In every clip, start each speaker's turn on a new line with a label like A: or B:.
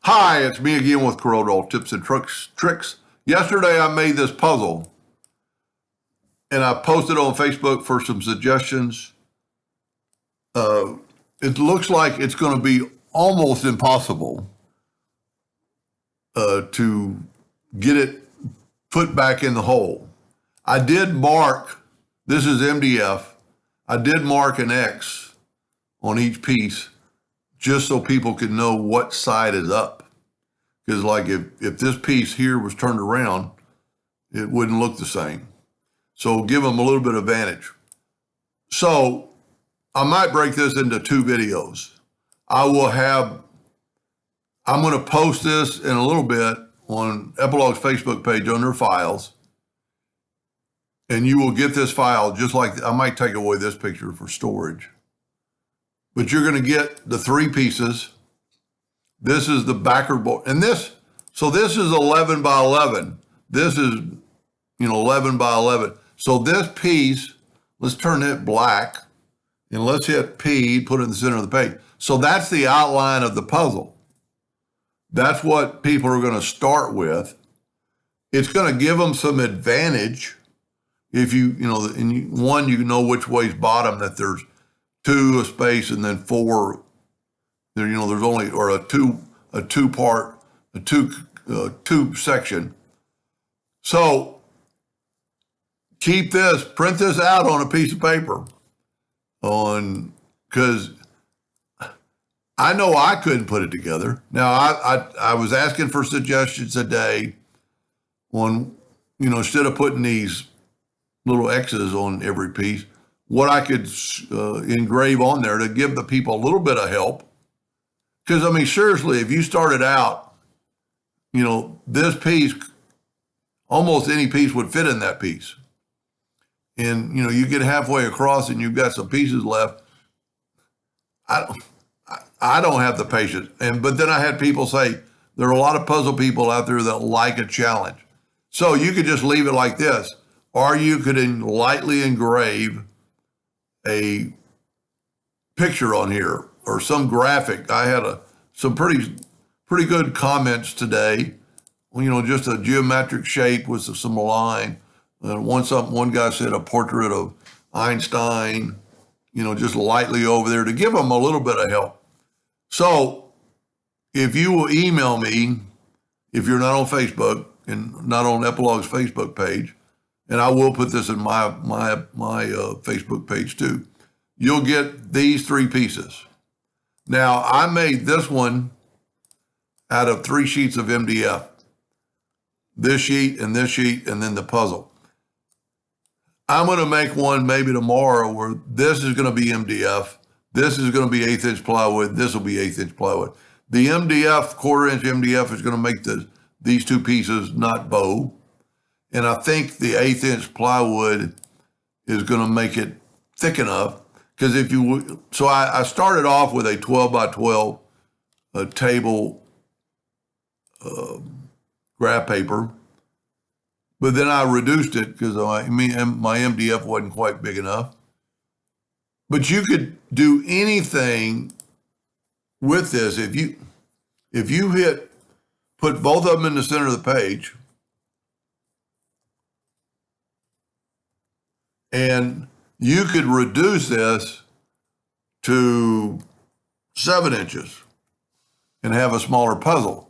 A: Hi, it's me again with CorelDraw tips and tricks. Yesterday I made this puzzle and I posted on Facebook for some suggestions. It looks like it's going to be almost impossible to get it put back in the hole. I did mark, this is MDF, I did mark an X on each piece just so people could know what side is up. Because like if this piece here was turned around, it wouldn't look the same. So give them a little bit of advantage. So I might break this into 2 videos. I'm going to post this in a little bit on Epilog's Facebook page under files. And you will get this file just like, I might take away this picture for storage. But you're going to get the 3 pieces. This is the backer board. And this is 11 by 11. This is, 11 by 11. So this piece, let's turn it black and let's hit P, put it in the center of the page. So that's the outline of the puzzle. That's what people are going to start with. It's going to give them some advantage. If you know which way's bottom, that there's 2, a space, and then 4. There, there's only, or a two section. So keep this, print this out on a piece of paper because I know I couldn't put it together. Now I was asking for suggestions today on, instead of putting these little X's on every piece, what I could engrave on there to give the people a little bit of help. Because, seriously, if you started out, this piece, almost any piece would fit in that piece. And, you get halfway across and you've got some pieces left. I don't have the patience. But then I had people say, there are a lot of puzzle people out there that like a challenge. So you could just leave it like this, or you could lightly engrave a picture on here or some graphic. I had some pretty good comments today. Just a geometric shape with some line. One guy said a portrait of Einstein, just lightly over there to give them a little bit of help. So if you will email me, if you're not on Facebook and not on Epilog's Facebook page, and I will put this in my Facebook page too, you'll get these 3 pieces. Now, I made this one out of 3 sheets of MDF. This sheet, and then the puzzle. I'm going to make one maybe tomorrow where this is going to be MDF. This is going to be 1/8 plywood. This will be 1/8 plywood. The MDF, 1/4 MDF is going to make these 2 pieces not bow. And I think the 1/8 plywood is going to make it thick enough. Because so I started off with a 12 by 12 table graph paper, but then I reduced it because my MDF wasn't quite big enough. But you could do anything with this. If you put both of them in the center of the page, and you could reduce this to 7 inches and have a smaller puzzle.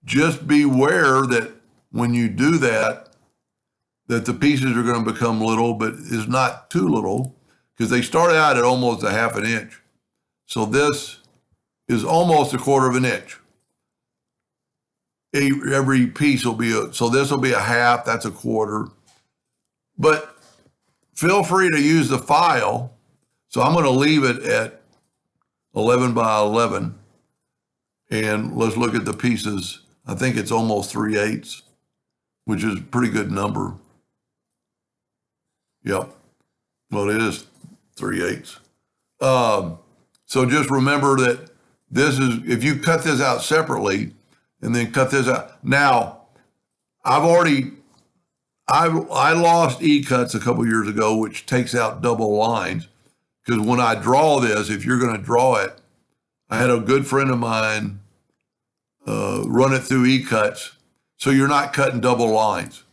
A: Just beware that when you do that the pieces are going to become little, but it's not too little because they start out at almost a 1/2 inch. So this is almost 1/4 inch. Every piece will be so this will be a 1/2, that's 1/4. But feel free to use the file. So I'm going to leave it at 11 by 11. And let's look at the pieces. I think it's almost 3/8, which is a pretty good number. Yep. Well, it is 3/8. So just remember that this is, if you cut this out separately and then cut this out. Now, I lost E-cuts a couple years ago, which takes out double lines. Because when I draw this, if you're going to draw it, I had a good friend of mine run it through E-cuts, so you're not cutting double lines.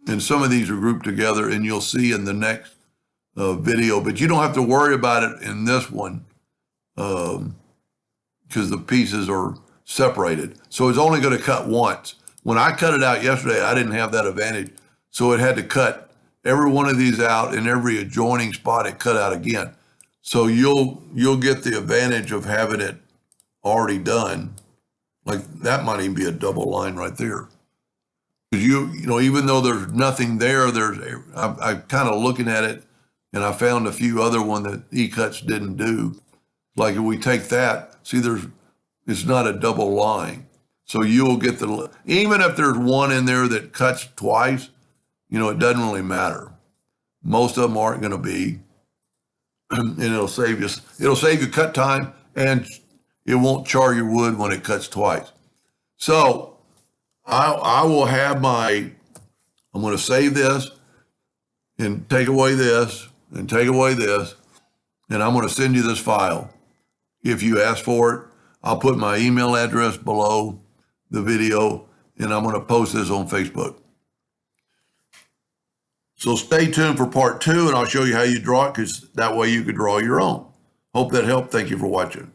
A: And some of these are grouped together, and you'll see in the next video, but you don't have to worry about it in this one because the pieces are separated. So it's only going to cut once. When I cut it out yesterday, I didn't have that advantage. So it had to cut every one of these out, and every adjoining spot it cut out again. So you'll get the advantage of having it already done. Like that might even be a double line right there. Because you know, even though there's nothing there, I'm kind of looking at it, and I found a few other one that E-cuts didn't do. Like if we take that, see, it's not a double line. So you'll get even if there's one in there that cuts twice, you know, it doesn't really matter. Most of them aren't going to be, and it'll save you cut time, and it won't char your wood when it cuts twice. So I will have I'm going to save this and take away this and take away this, and I'm going to send you this file. If you ask for it, I'll put my email address below the video, and I'm going to post this on Facebook. So stay tuned for part 2, and I'll show you how you draw it, because that way you could draw your own. Hope that helped. Thank you for watching.